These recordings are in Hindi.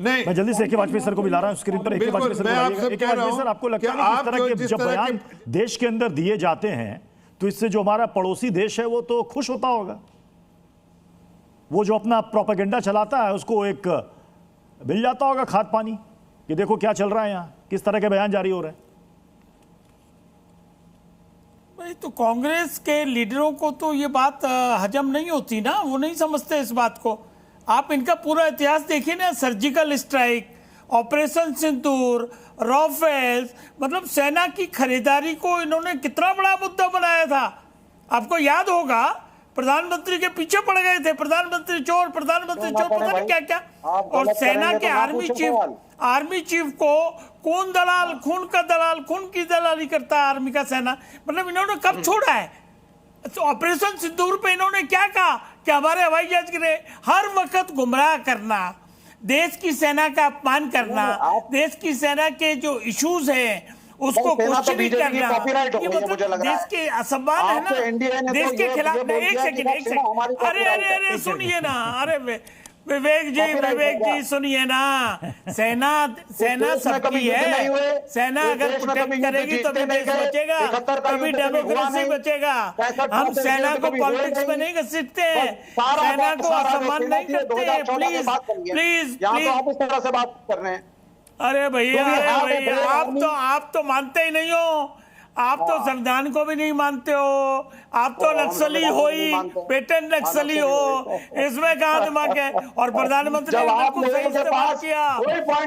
मैं जल्दी से AK वाजपेयी सर को भी ला रहा हूं स्क्रीन पर। AK वाजपेयी सर, आपको लगता है कि इस तरह के जब बयान देश के अंदर दिए जाते हैं तो इससे जो हमारा पड़ोसी देश है वो तो खुश होता होगा, वो जो अपना प्रोपेगेंडा चलाता है उसको एक मिल जाता होगा खाद पानी कि देखो क्या चल रहा है यहाँ, किस तरह के बयान जारी हो रहे हैं। भाई तो कांग्रेस के लीडरों को तो ये बात हजम नहीं होती ना, वो नहीं समझते इस बात को। आप इनका पूरा इतिहास देखिए ना, सर्जिकल स्ट्राइक, ऑपरेशन सिंदूर, राफेल्स, मतलब सेना की खरीदारी को इन्होंने कितना बड़ा मुद्दा बनाया था। आपको याद होगा प्रधानमंत्री के पीछे पड़ गए थे, प्रधानमंत्री चोर पता नहीं क्या क्या। और सेना के आर्मी चीफ को कौन दलाल, खून का दलाल, खून की दलाली करता है आर्मी का सेना, मतलब इन्होंने कब छोड़ा है। तो ऑपरेशन सिंदूर पे इन्होंने क्या कहा कि हमारे हवाई जहाज गिरे। हर वक्त गुमराह करना, देश की सेना का अपमान करना, देश की सेना के जो इश्यूज हैं उसको क्वेश्चन करना, ये मतलब देश के असम्मान है ना, देश के खिलाफ। एक सेकंड अरे सुनिए ना, अरे विवेक जी सुनिए ना, सेना सबकी है। सेना अगर प्रोटेक्ट करेगी तभी देश बचेगा, तभी डेमोक्रेसी बचेगा। हम सेना को पॉलिटिक्स में नहीं घसीटते हैं, सेना को असम्मान नहीं करते हैं। प्लीज आप इस तरह से बात कर रहे हैं। अरे भैया आप तो मानते ही नहीं हो, आप तो संविधान को भी नहीं मानते हो, आप तो नक्सली हो ही, पेटेंट नक्सली हो, इसमें कहाँ दिमाग है। और प्रधानमंत्री ने बिल्कुल सही इस्तेमाल किया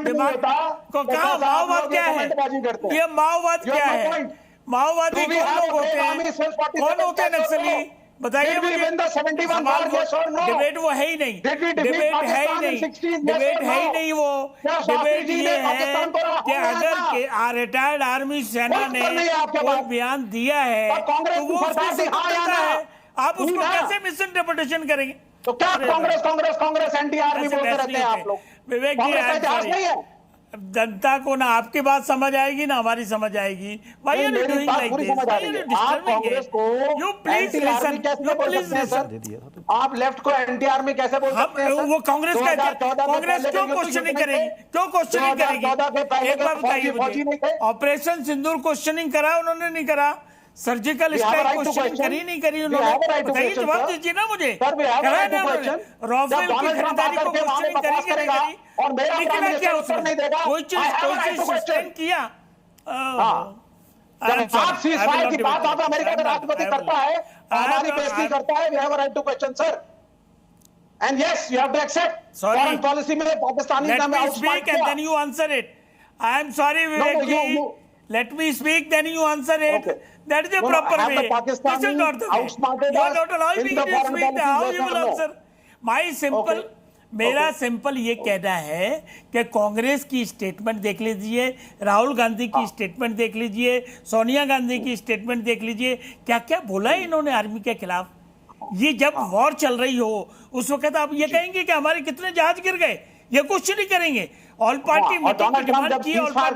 दिमाग को। कहा माओवाद क्या है, ये माओवाद क्या है, माओवादी कौन लोग होते हैं, कौन होते हैं नक्सली, बताइए मुझे। डिबेट वो है ही नहीं, डिबेट है ही नहीं वो डिबेट ये है कि अगर रिटायर्ड आर्मी सेना ने कोई बयान दिया है तो वो है, आप उसको कैसे मिस इंटरप्रिटेशन करेंगे। तो क्या कांग्रेस एंटी आर्मी बोलते रहते हैं आप लोग। विवेक जी, जनता को ना आपकी बात समझ आएगी ना हमारी समझ आएगी। आप लेफ्ट को एंटी आर्मी कैसे बोल सकते हैं। वो कांग्रेस क्यों क्वेश्चनिंग करेगी, क्यों क्वेश्चनिंग करेगी। एक बार बताइए, ऑपरेशन सिंदूर क्वेश्चनिंग करा उन्होंने, नहीं करा। सर्जिकल स्ट्राइक क्वेश्चन करी नहीं करी उन्होंने, बताइए, जवाब दीजिए ना मुझे। राफेल की खरीदारी को क्वेश्चनिंग करी नहीं करी, और मेरा क्या उत्तर नहीं देगा, कोई चीज सस्टेन किया। आप सीज़फायर की बात आप अमेरिका का राष्ट्रपति करता है, हमारी बेइज्जती करता है। We have a right to question sir, and yes you have to accept foreign policy में Pakistani let me speak and then you answer it. I am sorry Vivek ji, let me speak then you answer it. That is the proper way. This is not the way. You are not allowing me to speak. How you will answer? My simple, मेरा सिंपल ये कहना है कि कांग्रेस की स्टेटमेंट देख लीजिए, राहुल गांधी की स्टेटमेंट देख लीजिए, सोनिया गांधी की स्टेटमेंट देख लीजिए, क्या क्या बोला है इन्होंने आर्मी के खिलाफ। ये जब वॉर चल रही हो उस वक्त आप ये कहेंगे कि हमारे कितने जहाज गिर गए, ये क्वेश्चन ही करेंगे। ऑल पार्टी मीटिंग की डिमांड की, ऑल पार्टी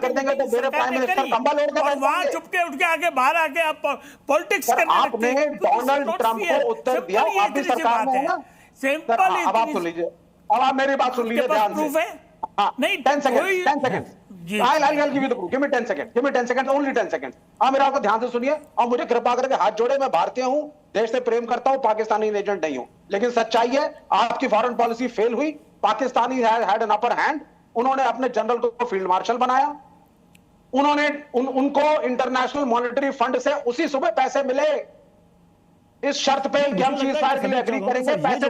और वहां चुपके उठ के आगे बाहर आके आप पॉलिटिक्स करने लगते हैं। डोनाल्ड ट्रंप को उत्तर दिया, आप भी सरकार में हैं। सिंपल, अब आप सुन लीजिए, अब आप मेरी बात सुन लीजिए ध्यान से। प्रूफ है नहीं, 10 seconds I'll give you the proof. Give me 10 seconds, only 10 seconds। आप मेरा आपको ध्यान से सुनिए और मुझे कृपा करके हाथ जोड़े। मैं भारतीय हूं, देश से प्रेम करता हूं, पाकिस्तानी एजेंट नहीं हूं, लेकिन सच्चाई है आपकी फॉरेन पॉलिसी फेल हुई। Pakistani had an upper hand, उन्होंने अपने जनरल को फील्ड मार्शल बनाया, उन्होंने उनको इंटरनेशनल मॉनेटरी फंड से उसी सुबह पैसे मिले इस शर्त पे कि हम सीज़फायर के लिए एग्री करेंगे, पैसे